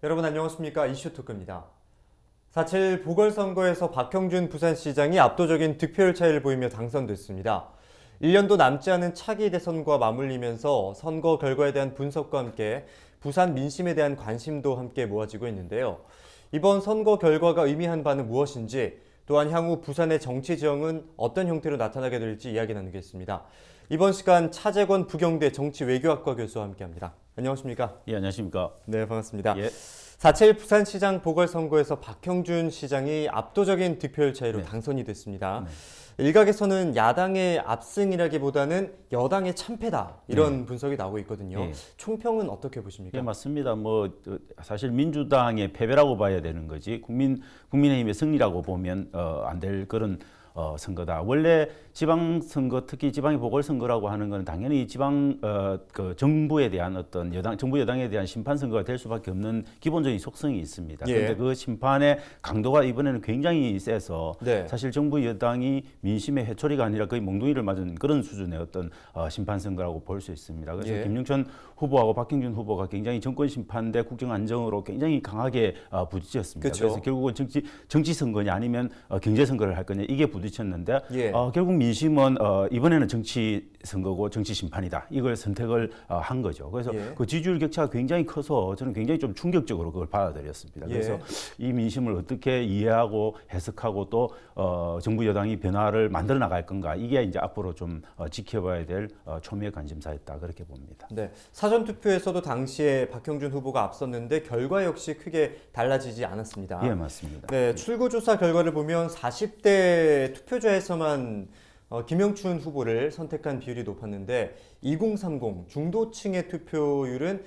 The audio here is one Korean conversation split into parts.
여러분 안녕하십니까? 이슈토크입니다. 4.7 보궐선거에서 박형준 부산시장이 압도적인 득표율 차이를 보이며 당선됐습니다. 1년도 남지 않은 차기 대선과 맞물리면서 선거 결과에 대한 분석과 함께 부산 민심에 대한 관심도 함께 모아지고 있는데요. 이번 선거 결과가 의미한 바는 무엇인지, 또한 향후 부산의 정치 지형은 어떤 형태로 나타나게 될지 이야기 나누겠습니다. 이번 시간 차재권 부경대 정치외교학과 교수와 함께합니다. 안녕하십니까? 예, 안녕하십니까? 네, 반갑습니다. 예. 4.7 부산시장 보궐선거에서 박형준 시장이 압도적인 득표율 차이로 네. 당선이 됐습니다. 네. 일각에서는 야당의 압승이라기보다는 여당의 참패다 이런 분석이 나오고 있거든요. 네. 총평은 어떻게 보십니까? 예, 맞습니다. 사실 민주당의 패배라고 봐야 되는 거지 국민의힘의 승리라고 보면 안 될 그런 선거다. 원래 지방선거, 특히 지방의 보궐선거라고 하는 건 당연히 그 정부에 대한 어떤 정부 여당에 대한 심판선거가 될 수밖에 없는 기본적인 속성이 있습니다. 그런데 그 심판의 강도가 이번에는 굉장히 세서 사실 정부 여당이 민심의 회초리가 아니라 거의 몽둥이를 맞은 그런 수준의 어떤 심판선거라고 볼 수 있습니다. 그래서 김영천 후보하고 박형준 후보가 굉장히 정권 심판대 국정 안정으로 굉장히 강하게 부딪혔습니다. 그쵸. 그래서 결국은 정치 선거냐 아니면 경제 선거를 할 거냐 이게 부딪혔는데 결국 민심은 이번에는 정치 선거고 정치 심판이다. 이걸 선택을 한 거죠. 그래서 그 지지율 격차가 굉장히 커서 저는 굉장히 좀 충격적으로 그걸 받아들였습니다. 그래서 이 민심을 어떻게 이해하고 해석하고 또 정부 여당이 변화를 만들어 나갈 건가 이게 이제 앞으로 좀 지켜봐야 될 초미의 관심사였다 그렇게 봅니다. 네, 사전 투표에서도 당시에 박형준 후보가 앞섰는데 결과 역시 크게 달라지지 않았습니다. 예, 맞습니다. 네, 출구조사 결과를 보면 40대 투표자에서만 김영춘 후보를 선택한 비율이 높았는데 2030 중도층의 투표율은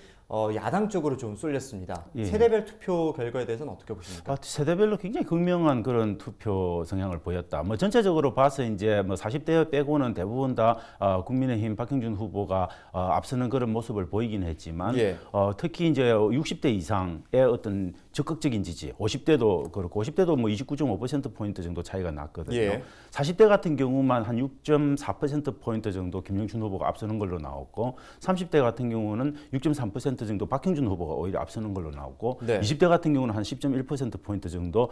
야당 쪽으로 좀 쏠렸습니다. 세대별 투표 결과에 대해서는 어떻게 보십니까? 세대별로 굉장히 극명한 그런 투표 성향을 보였다. 전체적으로 봐서 이제 40대 빼고는 대부분 다 국민의힘 박형준 후보가 앞서는 그런 모습을 보이긴 했지만 특히 이제 60대 이상의 어떤 적극적인 지지, 50대도 그렇고 50대도 29.5%포인트 정도 차이가 났거든요. 40대 같은 경우만 한 6.4%포인트 정도 김영춘 후보가 앞서는 걸로 나왔고 30대 같은 경우는 6.3% 정도 박형준 후보가 오히려 앞서는 걸로 나왔고 20대 같은 경우는 한 10.1%포인트 정도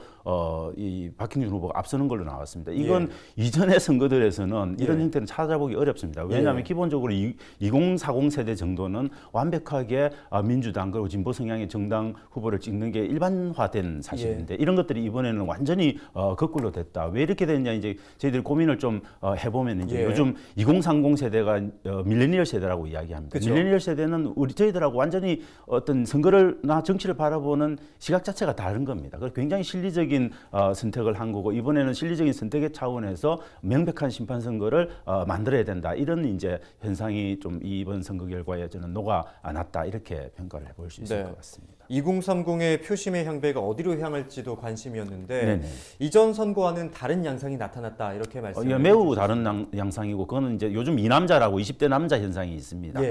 이 박형준 후보가 앞서는 걸로 나왔습니다. 이건 이전의 선거들에서는 이런 형태는 찾아보기 어렵습니다. 왜냐하면 기본적으로 2040 세대 정도는 완벽하게 민주당 그리고 진보 성향의 정당 후보를 찍는 게 일반화된 사실인데 이런 것들이 이번에는 완전히 거꾸로 됐다. 왜 이렇게 됐냐 이제 저희들이 고민을 좀 해보면 이제 요즘 2030 세대가 밀레니얼 세대라고 이야기합니다. 밀레니얼 세대는 저희들하고 완전히 어떤 선거를나 정치를 바라보는 시각 자체가 다른 겁니다. 그래서 굉장히 실리적인 선택을 한 거고 이번에는 실리적인 선택의 차원에서 명백한 심판 선거를 만들어야 된다. 이런 이제 현상이 좀 이번 선거 결과에 저는 녹아났다 이렇게 평가를 해볼 수 있을 것 같습니다. 2030의 표심의 향배가 어디로 향할지도 관심이었는데 이전 선거와는 다른 양상이 나타났다 이렇게 말씀을 매우 다른 양상이고 그거는 이제 요즘 이남자라고 20대 남자 현상이 있습니다.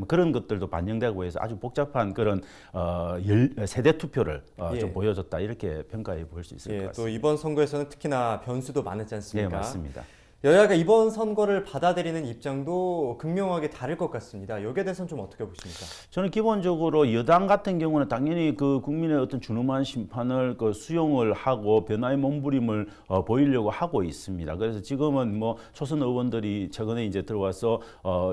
그런 것들도 반영되고 해서 아주 복잡한 그런 세대 투표를 좀 보여줬다 이렇게 평가해 볼 수 있을 것 같습니다. 또 이번 선거에서는 특히나 변수도 많았지 않습니까? 네, 맞습니다. 여야가 이번 선거를 받아들이는 입장도 극명하게 다를 것 같습니다. 여기에 대해서는 좀 어떻게 보십니까? 저는 기본적으로 여당 같은 경우는 당연히 그 국민의 어떤 준엄한 심판을 수용을 하고 변화의 몸부림을 보이려고 하고 있습니다. 그래서 지금은 초선 의원들이 최근에 이제 들어와서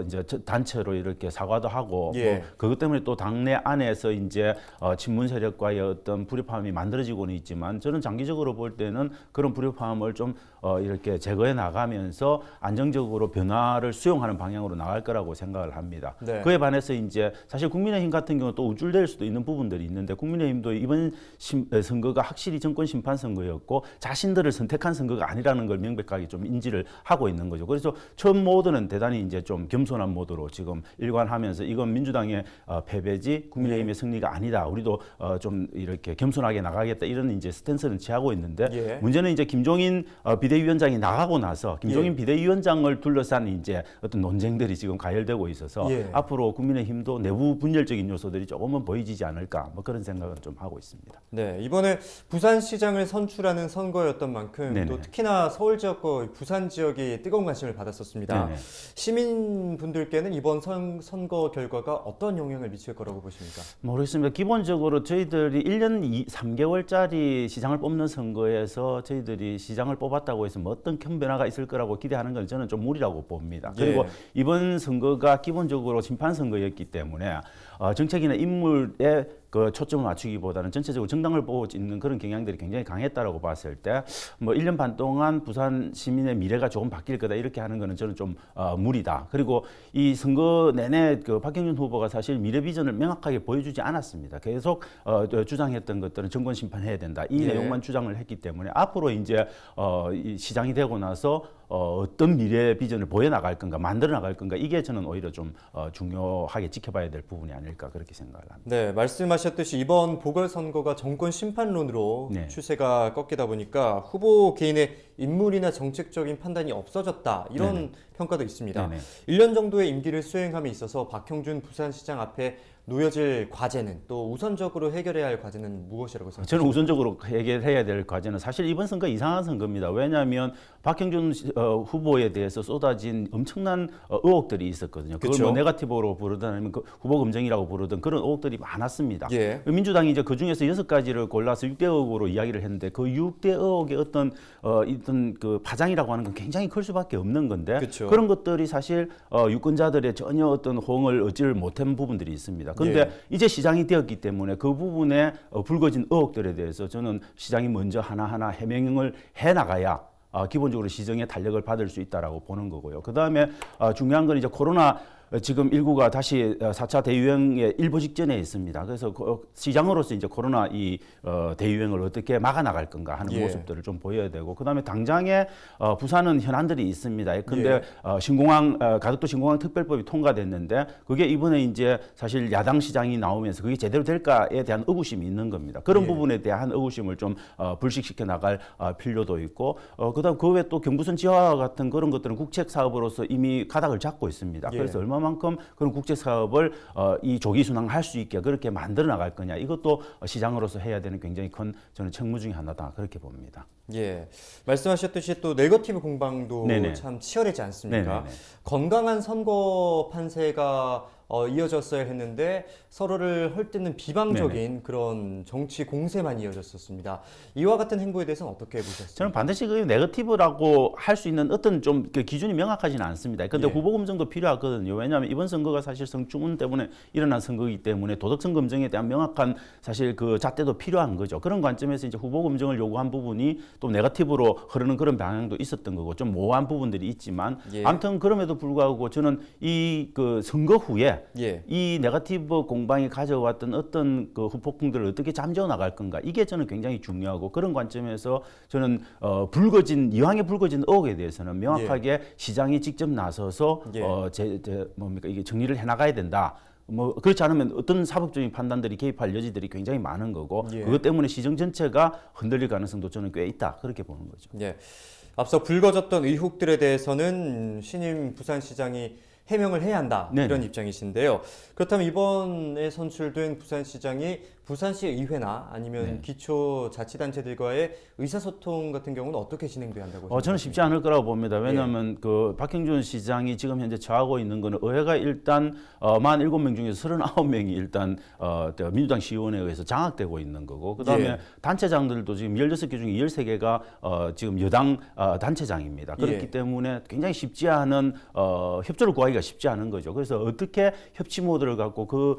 이제 단체로 이렇게 사과도 하고 그것 때문에 또 당내 안에서 이제 친문 세력과의 어떤 불협화음이 만들어지고는 있지만 저는 장기적으로 볼 때는 그런 불협화음을 좀 이렇게 제거해 나가면 안정적으로 변화를 수용하는 방향으로 나갈 거라고 생각을 합니다. 그에 반해서 이제 사실 국민의힘 같은 경우는 또 우쭐댈 수도 있는 부분들이 있는데 국민의힘도 이번 선거가 확실히 정권 심판 선거였고 자신들을 선택한 선거가 아니라는 걸 명백하게 좀 인지를 하고 있는 거죠. 그래서 처음 모드는 대단히 이제 좀 겸손한 모드로 지금 일관하면서 이건 민주당의 패배지 국민의힘의 승리가 아니다. 우리도 좀 이렇게 겸손하게 나가겠다 이런 이제 스탠스는 취하고 있는데 문제는 이제 김종인 비대위원장이 나가고 나서 김종인 비대위원장을 둘러싼 이제 어떤 논쟁들이 지금 가열되고 있어서 앞으로 국민의힘도 내부 분열적인 요소들이 조금은 보이지지 않을까 뭐 그런 생각은 좀 하고 있습니다. 네, 이번에 부산시장을 선출하는 선거였던 만큼 네네. 또 특히나 서울 지역과 부산 지역이 뜨거운 관심을 받았었습니다. 네네. 시민분들께는 이번 선거 결과가 어떤 영향을 미칠 거라고 보십니까? 모르겠습니다. 기본적으로 저희들이 1년 3개월짜리 시장을 뽑는 선거에서 저희들이 시장을 뽑았다고 해서 뭐 어떤 큰 변화가 있을 거라고 기대하는 건 저는 좀 무리라고 봅니다. 그리고 이번 선거가 기본적으로 심판 선거였기 때문에 정책이나 인물에 그 초점을 맞추기보다는 전체적으로 정당을 보고 있는 그런 경향들이 굉장히 강했다라고 봤을 때 뭐 1년 반 동안 부산 시민의 미래가 조금 바뀔 거다 이렇게 하는 거는 저는 좀 무리다. 그리고 이 선거 내내 그 박형준 후보가 사실 미래 비전을 명확하게 보여주지 않았습니다. 계속 주장했던 것들은 정권 심판해야 된다. 이 내용만 주장을 했기 때문에 앞으로 이제 이 시장이 되고 나서 어떤 미래 비전을 보여나갈 건가, 만들어 나갈 건가 이게 저는 오히려 좀 중요하게 지켜봐야 될 부분이 아닐까 그렇게 생각을 합니다. 네, 말씀하셨듯이 이번 보궐선거가 정권 심판론으로 추세가 꺾이다 보니까 후보 개인의 인물이나 정책적인 판단이 없어졌다 이런 평가도 있습니다. 1년 정도의 임기를 수행함에 있어서 박형준 부산시장 앞에 놓여질 과제는 또 우선적으로 해결해야 할 과제는 무엇이라고 생각하십니까? 저는 우선적으로 해결해야 될 과제는 사실 이번 선거 이상한 선거입니다. 왜냐하면 박형준 후보에 대해서 쏟아진 엄청난 의혹들이 있었거든요. 그걸 뭐 네거티브로 부르든 아니면 그 후보 검증이라고 부르든 그런 의혹들이 많았습니다. 민주당이 이제 그 중에서 6가지를 골라서 6대 의혹으로 이야기를 했는데 그 6대 의혹의 어떤 그 파장이라고 하는 건 굉장히 클 수밖에 없는 건데 그런 것들이 사실 유권자들의 전혀 어떤 호응을 얻지를 못한 부분들이 있습니다. 그런데 이제 시장이 되었기 때문에 그 부분에 불거진 의혹들에 대해서 저는 시장이 먼저 하나하나 해명을 해나가야 기본적으로 시정의 탄력을 받을 수 있다라고 보는 거고요. 그 다음에 중요한 건 이제 코로나 지금 19가 다시 4차 대유행의 일보 직전에 있습니다. 그래서 시장으로서 이제 코로나 이 대유행을 어떻게 막아나갈 건가 하는 모습들을 좀 보여야 되고, 그다음에 당장에 부산은 현안들이 있습니다. 근데 신공항 가덕도 신공항 특별법이 통과됐는데 그게 이번에 이제 사실 야당 시장이 나오면서 그게 제대로 될까에 대한 의구심이 있는 겁니다. 그런 부분에 대한 의구심을 좀 불식시켜 나갈 필요도 있고, 그다음 그 외에 또 경부선 지하와 같은 그런 것들은 국책 사업으로서 이미 가닥을 잡고 있습니다. 그래서 얼마만큼 그런 국책 사업을 이 조기 순항할 수 있게 그렇게 만들어 나갈 거냐, 이것도 시장으로서 해야 되는 굉장히 큰 저는 책무 중에 하나다 그렇게 봅니다. 예, 말씀하셨듯이 또 네거티브 공방도 참 치열하지 않습니까? 건강한 선거 판세가 이어졌어야 했는데 서로를 헐뜯는 비방적인 그런 정치 공세만 이어졌었습니다. 이와 같은 행보에 대해서는 어떻게 보셨습니까? 저는 반드시 그 네거티브라고 할 수 있는 어떤 좀 그 기준이 명확하지는 않습니다. 그런데 후보 검증도 필요하거든요. 왜냐하면 이번 선거가 사실 성추문 때문에 일어난 선거이기 때문에 도덕성 검증에 대한 명확한 사실 그 잣대도 필요한 거죠. 그런 관점에서 이제 후보 검증을 요구한 부분이 또 네거티브로 흐르는 그런 방향도 있었던 거고 좀 모호한 부분들이 있지만 아무튼 그럼에도 불구하고 저는 이 그 선거 후에 이 네거티브 공방이 가져왔던 어떤 그 후폭풍들을 어떻게 잠재워 나갈 건가, 이게 저는 굉장히 중요하고, 그런 관점에서 저는 이왕에 불거진 의혹에 대해서는 명확하게 시장이 직접 나서서 뭡니까 이게 정리를 해나가야 된다. 뭐 그렇지 않으면 어떤 사법적인 판단들이 개입할 여지들이 굉장히 많은 거고 그것 때문에 시정 전체가 흔들릴 가능성도 저는 꽤 있다 그렇게 보는 거죠. 앞서 불거졌던 의혹들에 대해서는 신임 부산시장이 해명을 해야 한다 이런 입장이신데요. 그렇다면 이번에 선출된 부산시장이 부산시 의회나 아니면 기초자치단체들과의 의사소통 같은 경우는 어떻게 진행돼야 한다고 생각하십니까? 저는 쉽지 않을 거라고 봅니다. 왜냐하면 그 박형준 시장이 지금 현재 처하고 있는 거는 의회가 일단 47명 중에서 39명이 일단 민주당 시의원에 의해서 장악되고 있는 거고, 그다음에 단체장들도 지금 16개 중에 13개가 지금 여당 단체장입니다. 그렇기 때문에 굉장히 쉽지 않은 협조를 구하기가 쉽지 않은 거죠. 그래서 어떻게 협치 모드를 갖고 그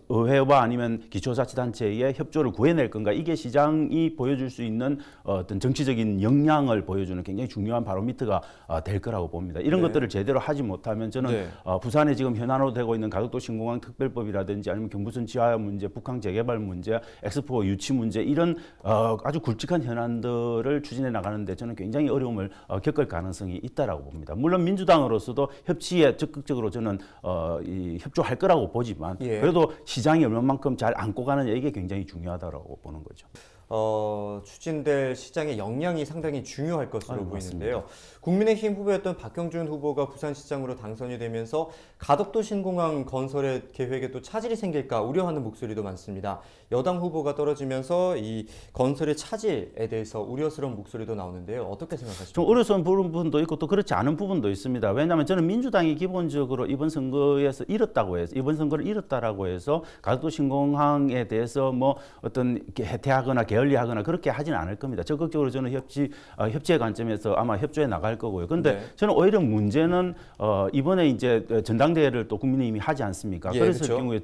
의회와 아니면 기초자치단체의 협조를 구해낼 건가, 이게 시장이 보여줄 수 있는 어떤 정치적인 역량을 보여주는 굉장히 중요한 바로미터가 될 거라고 봅니다. 이런 것들을 제대로 하지 못하면 저는 부산에 지금 현안으로 되고 있는 가덕도 신공항 특별법이라든지 아니면 경부선 지하 문제, 북한 재개발 문제, 엑스포 유치 문제, 이런 아주 굵직한 현안들을 추진해 나가는데 저는 굉장히 어려움을 겪을 가능성이 있다라고 봅니다. 물론 민주당으로서도 협치에 적극적으로 저는 협조할 거라고 보지만 그래도 시장이 얼마만큼 잘 안고 가느냐, 이게 굉장히 중요하다고 보는 거죠. 추진될 시장의 역량이 상당히 중요할 것으로 보이는데요. 맞습니다. 국민의힘 후보였던 박형준 후보가 부산시장으로 당선이 되면서 가덕도 신공항 건설의 계획에 또 차질이 생길까 우려하는 목소리도 많습니다. 여당 후보가 떨어지면서 이 건설의 차질에 대해서 우려스러운 목소리도 나오는데요. 어떻게 생각하십니까? 좀 어려운 부분도 있고 또 그렇지 않은 부분도 있습니다. 왜냐하면 저는 민주당이 기본적으로 이번 선거를 잃었다라고 해서 가덕도 신공항에 대해서 뭐 어떤 해태하거나 게을리하거나 그렇게 하지는 않을 겁니다. 적극적으로 저는 협치의 관점에서 아마 협조해 나갈 거고요. 그런데 저는 오히려 문제는 이번에 이제 전당대회를 또 국민의힘이 하지 않습니까? 그래서 그렇죠. 경우에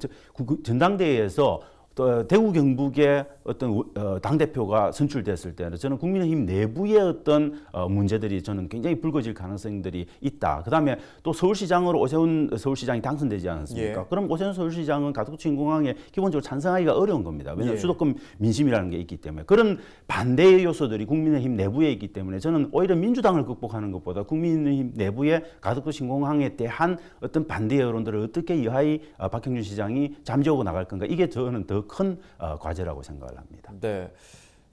전당대회에서 또 대구 경북의 어떤 당대표가 선출됐을 때는 저는 국민의힘 내부의 어떤 문제들이 저는 굉장히 불거질 가능성들이 있다. 그다음에 또 서울시장으로 오세훈 서울시장이 당선되지 않았습니까? 그럼 오세훈 서울시장은 가덕도 신공항에 기본적으로 찬성하기가 어려운 겁니다. 왜냐하면 수도권 민심이라는 게 있기 때문에. 그런 반대의 요소들이 국민의힘 내부에 있기 때문에 저는 오히려 민주당을 극복하는 것보다 국민의힘 내부의 가덕도 신공항에 대한 어떤 반대 여론들을 어떻게 여하이 박형준 시장이 잠재우고 나갈 건가, 이게 저는 더 큰 과제라고 생각을 합니다. 네.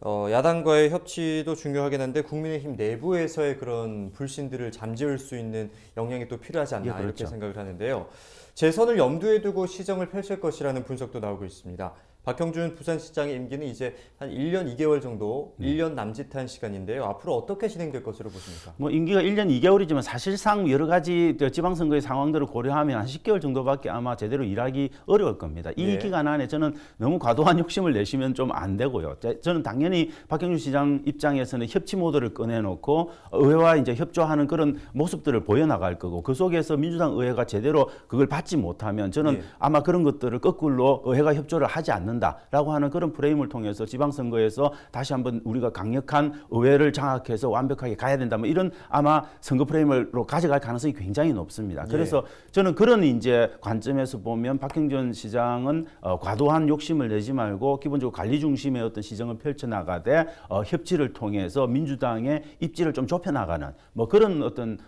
야당과의 협치도 중요하긴 한데 국민의힘 내부에서의 그런 불신들을 잠재울 수 있는 역량이 또 필요하지 않나 그렇죠. 이렇게 생각을 하는데요. 재선을 염두에 두고 시정을 펼칠 것이라는 분석도 나오고 있습니다. 박형준 부산시장의 임기는 이제 한 1년 2개월 정도, 1년 남짓한 시간인데요. 앞으로 어떻게 진행될 것으로 보십니까? 뭐 임기가 1년 2개월이지만 사실상 여러 가지 지방선거의 상황들을 고려하면 한 10개월 정도밖에 아마 제대로 일하기 어려울 겁니다. 이 기간 안에 저는 너무 과도한 욕심을 내시면 좀 안 되고요. 저는 당연히 박형준 시장 입장에서는 협치 모드를 꺼내놓고 의회와 이제 협조하는 그런 모습들을 보여나갈 거고, 그 속에서 민주당 의회가 제대로 그걸 받지 못하면 저는 아마 그런 것들을 거꾸로 의회가 협조를 하지 않는다라고 하는 그런 프레임을 통해서 지방선거에서 다시 한번 우리가 강력한 의회를 장악해서 완벽하게 가야 된다, 뭐 이런 아마 선거 프레임으로 가져갈 가능성이 굉장히 높습니다. 그래서 저는 그런 이제 관점에서 보면 박형준 시장은 과도한 욕심을 내지 말고 기본적으로 관리 중심의 어떤 시정을 펼쳐나가되 협치를 통해서 민주당의 입지를 좀 좁혀나가는 뭐 그런 어떤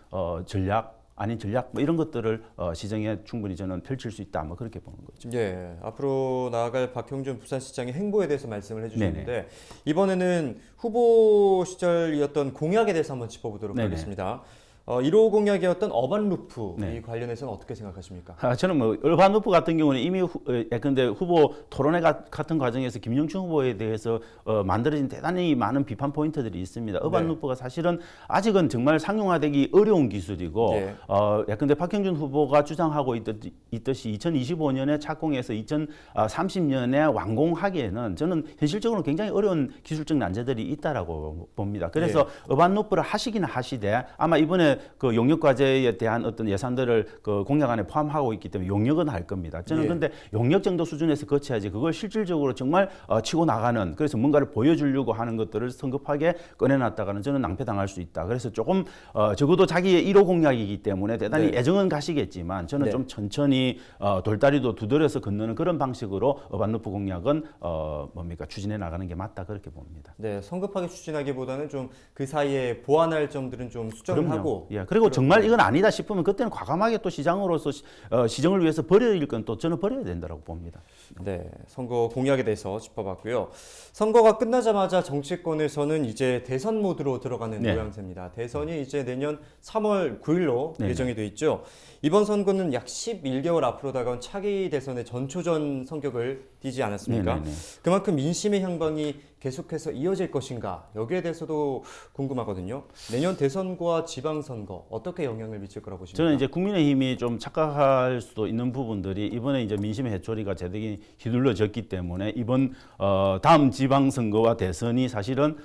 전략 아닌 전략 뭐 이런 것들을 시정에 충분히 저는 펼칠 수 있다, 뭐 그렇게 보는 거죠. 예, 앞으로 나아갈 박형준 부산시장의 행보에 대해서 말씀을 해주셨는데 이번에는 후보 시절이었던 공약에 대해서 한번 짚어보도록 하겠습니다. 1호 공약이었던 어반루프 이 관련해서는 어떻게 생각하십니까? 저는 뭐 어반루프 같은 경우는 이미 예컨대 후보 토론회 같은 과정에서 김영춘 후보에 대해서 만들어진 대단히 많은 비판 포인트들이 있습니다. 어반루프가 사실은 아직은 정말 상용화되기 어려운 기술이고 예컨대 박형준 후보가 주장하고 있듯이 2025년에 착공해서 2030년에 완공하기에는 저는 현실적으로 굉장히 어려운 기술적 난제들이 있다라고 봅니다. 그래서 어반루프를 하시긴 하시되 아마 이번에 그 용역 과제에 대한 어떤 예산들을 그 공약 안에 포함하고 있기 때문에 용역은 할 겁니다. 저는 근데 용역 정도 수준에서 거쳐야지 그걸 실질적으로 정말 치고 나가는, 그래서 뭔가를 보여주려고 하는 것들을 성급하게 꺼내놨다가는 저는 낭패당할 수 있다. 그래서 조금 적어도 자기의 1호 공약이기 때문에 대단히 애정은 가시겠지만 저는 좀 천천히 돌다리도 두드려서 건너는 그런 방식으로 어반루프 공약은 추진해 나가는 게 맞다, 그렇게 봅니다. 네, 성급하게 추진하기보다는 좀 그 사이에 보완할 점들은 좀 수정을 하고. 그리고 정말 이건 아니다 싶으면 그때는 과감하게 또 시장으로서 시정을 위해서 버릴 건 또 저는 버려야 된다고 봅니다. 네, 선거 공약에 대해서 짚어봤고요. 선거가 끝나자마자 정치권에서는 이제 대선 모드로 들어가는 모양새입니다. 대선이 이제 내년 3월 9일로 예정이 돼 있죠. 이번 선거는 약 11개월 앞으로 다가온 차기 대선의 전초전 성격을 띠지 않았습니까? 그만큼 민심의 향방이 계속해서 이어질 것인가, 여기에 대해서도 궁금하거든요. 내년 대선과 지방선거 어떻게 영향을 미칠 거라고 보십니까? 저는 이제 국민의힘이 좀 착각할 수도 있는 부분들이, 이번에 이제 민심의 해초리가 제대로 휘둘러졌기 때문에 이번 다음 지방선거와 대선이 사실은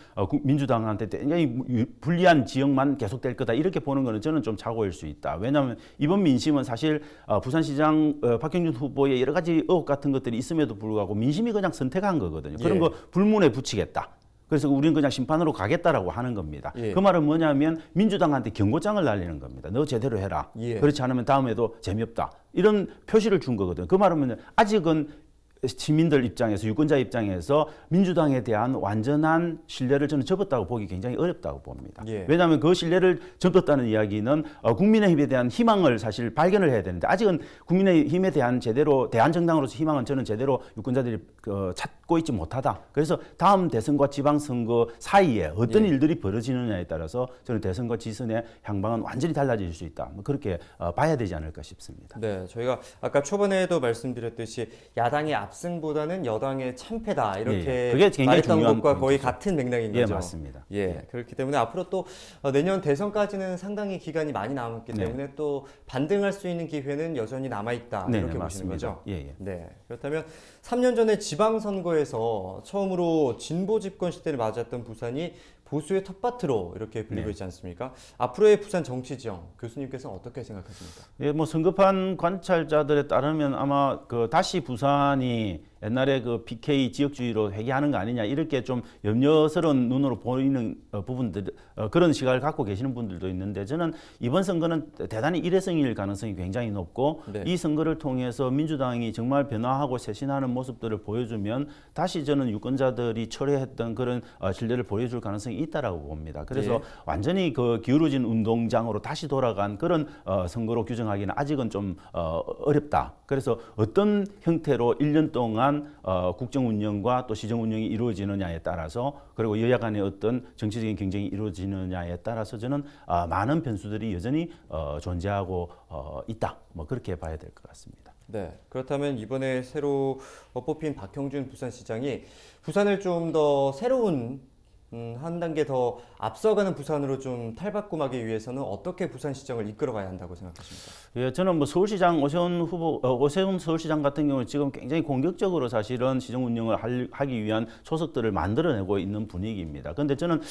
민주당한테 굉장히 불리한 지역만 계속될 거다, 이렇게 보는 거는 저는 좀 착오일 수 있다. 왜냐하면 이번 민심은 사실 부산시장 박형준 후보의 여러 가지 의혹 같은 것들이 있음에도 불구하고 민심이 그냥 선택한 거거든요. 그런 거 불문에 붙이겠다. 그래서 우리는 그냥 심판으로 가겠다라고 하는 겁니다. 그 말은 뭐냐면 민주당한테 경고장을 날리는 겁니다. 너 제대로 해라. 그렇지 않으면 다음에도 재미없다. 이런 표시를 준 거거든요. 그 말은 뭐냐면 아직은 시민들 입장에서 유권자 입장에서 민주당에 대한 완전한 신뢰를 저는 접었다고 보기 굉장히 어렵다고 봅니다. 예. 왜냐하면 그 신뢰를 접었다는 이야기는 국민의힘에 대한 희망을 사실 발견을 해야 되는데 아직은 국민의힘에 대한 제대로 대한정당으로서 희망은 저는 제대로 유권자들이 찾고 있지 못하다. 그래서 다음 대선과 지방선거 사이에 어떤 예. 일들이 벌어지느냐에 따라서 저는 대선과 지선의 향방은 완전히 달라질 수 있다. 뭐 그렇게 봐야 되지 않을까 싶습니다. 네, 저희가 아까 초반에도 말씀드렸듯이 야당의 압승보다는 여당의 참패다 이렇게 그게 굉장히 말했던 중요한 것과 거의 포인트죠. 같은 맥락인 예, 거죠. 맞습니다. 예, 그렇기 때문에 앞으로 또 내년 대선까지는 상당히 기간이 많이 남았기 네. 때문에 또 반등할 수 있는 기회는 여전히 남아 있다 네, 이렇게 네, 보시는 맞습니다. 거죠. 예, 예. 네, 그렇다면 3년 전에 지방선거에서 처음으로 진보 집권 시대를 맞았던 부산이 보수의 텃밭으로 이렇게 불리고 네. 있지 않습니까? 앞으로의 부산 정치 지형 교수님께서는 어떻게 생각하십니까? 예, 뭐 성급한 관찰자들에 따르면 아마 그 다시 부산이 옛날에 그 PK 지역주의로 회귀하는 거 아니냐 이렇게 좀 염려스러운 눈으로 보이는 부분들 그런 시각을 갖고 계시는 분들도 있는데 저는 이번 선거는 대단히 일회성일 가능성이 굉장히 높고 네. 이 선거를 통해서 민주당이 정말 변화하고 쇄신하는 모습들을 보여주면 다시 저는 유권자들이 철회했던 그런 신뢰를 보여줄 가능성이 있다라고 봅니다. 그래서 예. 완전히 그 기울어진 운동장으로 다시 돌아간 그런 선거로 규정하기는 아직은 좀 어렵다. 그래서 어떤 형태로 1년 동안 국정 운영과 또 시정 운영이 이루어지느냐에 따라서 그리고 여야 간의 어떤 정치적인 경쟁이 이루어지느냐에 따라서 저는 많은 변수들이 여전히 존재하고 있다. 뭐 그렇게 봐야 될 것 같습니다. 네, 그렇다면 이번에 새로 뽑힌 박형준 부산시장이 부산을 좀 더 새로운 한 단계 더 앞서가는 부산으로 좀 탈바꿈하기 위해서는 어떻게 부산시장을 이끌어가야 한다고 생각하십니까? 예, 저는 뭐 서울시장 오세훈 서울시장 같은 경우는 지금 굉장히 공격적으로 사실은 시정 운영을 하기 위한 초석들을 만들어내고 있는 분위기입니다. 그런데 저는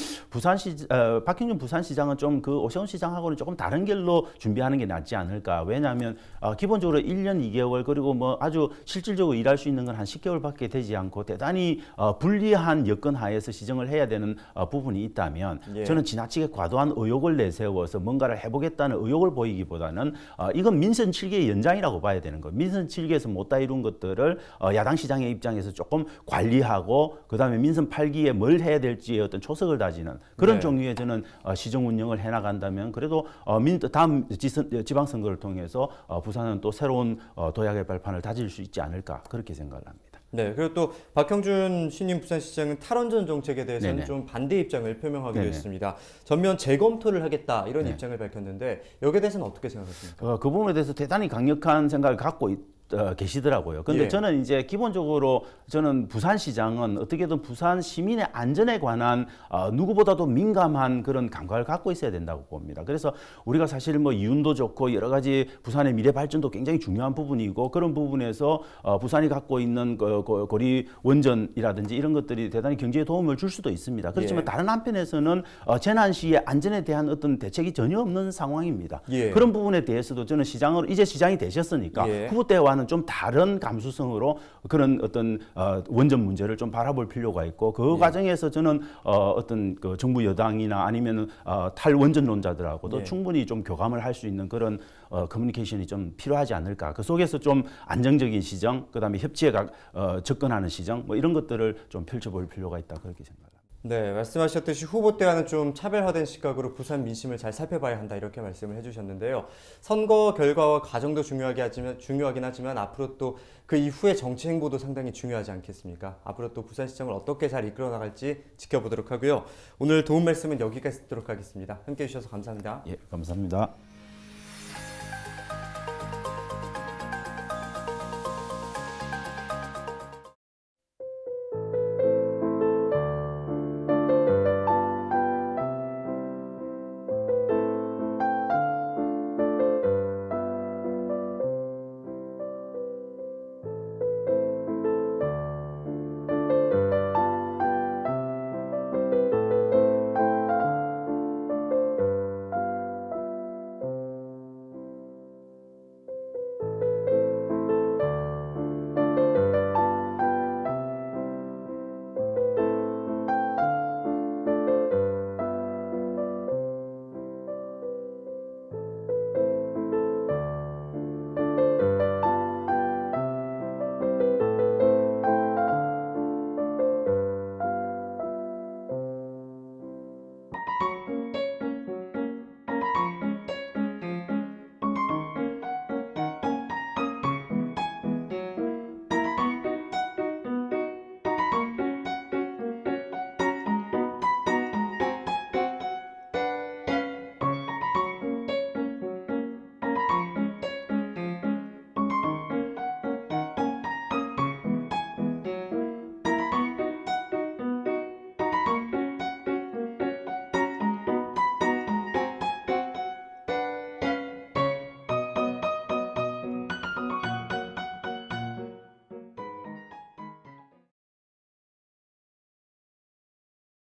박형준 부산시장은 좀 그 오세훈 시장하고는 조금 다른 길로 준비하는 게 낫지 않을까. 왜냐하면 기본적으로 1년 2개월 그리고 뭐 아주 실질적으로 일할 수 있는 건 한 10개월밖에 되지 않고 대단히 불리한 여건 하에서 시정을 해야 되는 부분이 있다면 예. 저는 지나치게 과도한 의욕을 내세워서 뭔가를 해보겠다는 의욕을 보이기보다는 이건 민선 7기의 연장이라고 봐야 되는 거예요. 민선 7기에서 못다 이룬 것들을 야당 시장의 입장에서 조금 관리하고 그다음에 민선 8기에 뭘 해야 될지의 어떤 초석을 다지는 그런 네. 종류의 저는 시정 운영을 해나간다면 그래도 다음 지방선거를 통해서 부산은 또 새로운 도약의 발판을 다질 수 있지 않을까 그렇게 생각을 합니다. 네, 그리고 또 박형준 신임 부산시장은 탈원전 정책에 대해서는 네네. 좀 반대 입장을 표명하기도 네네. 했습니다. 전면 재검토를 하겠다 이런 네. 입장을 밝혔는데 여기에 대해서는 어떻게 생각하십니까? 그 부분에 대해서 대단히 강력한 생각을 갖고 계시더라고요. 그런데 예. 저는 이제 기본적으로 저는 부산시장은 어떻게든 부산 시민의 안전에 관한 누구보다도 민감한 그런 감각을 갖고 있어야 된다고 봅니다. 그래서 우리가 사실 뭐 이윤도 좋고 여러 가지 부산의 미래 발전도 굉장히 중요한 부분이고 그런 부분에서 부산이 갖고 있는 고리 원전이라든지 이런 것들이 대단히 경제에 도움을 줄 수도 있습니다. 그렇지만 예. 다른 다른 한편에서는 재난 시의 안전에 대한 어떤 대책이 전혀 없는 상황입니다. 예. 그런 부분에 대해서도 저는 이제 시장이 되셨으니까 예. 후보 때와는 좀 다른 감수성으로 그런 어떤 원전 문제를 좀 바라볼 필요가 있고 그 예. 과정에서 저는 어떤 그 정부 여당이나 아니면 탈원전론자들하고도 예. 충분히 좀 교감을 할 수 있는 그런 커뮤니케이션이 좀 필요하지 않을까. 그 속에서 좀 안정적인 시정, 그다음에 협치에 접근하는 시정, 뭐 이런 것들을 좀 펼쳐볼 필요가 있다 그렇게 생각합니다. 네, 말씀하셨듯이 후보 때와는 좀 차별화된 시각으로 부산 민심을 잘 살펴봐야 한다 이렇게 말씀을 해주셨는데요. 선거 결과와 과정도 중요하긴 하지만 앞으로 또 그 이후의 정치 행보도 상당히 중요하지 않겠습니까? 앞으로 또 부산시장을 어떻게 잘 이끌어 나갈지 지켜보도록 하고요. 오늘 도움 말씀은 여기까지 듣도록 하겠습니다. 함께해 주셔서 감사합니다. 예, 감사합니다.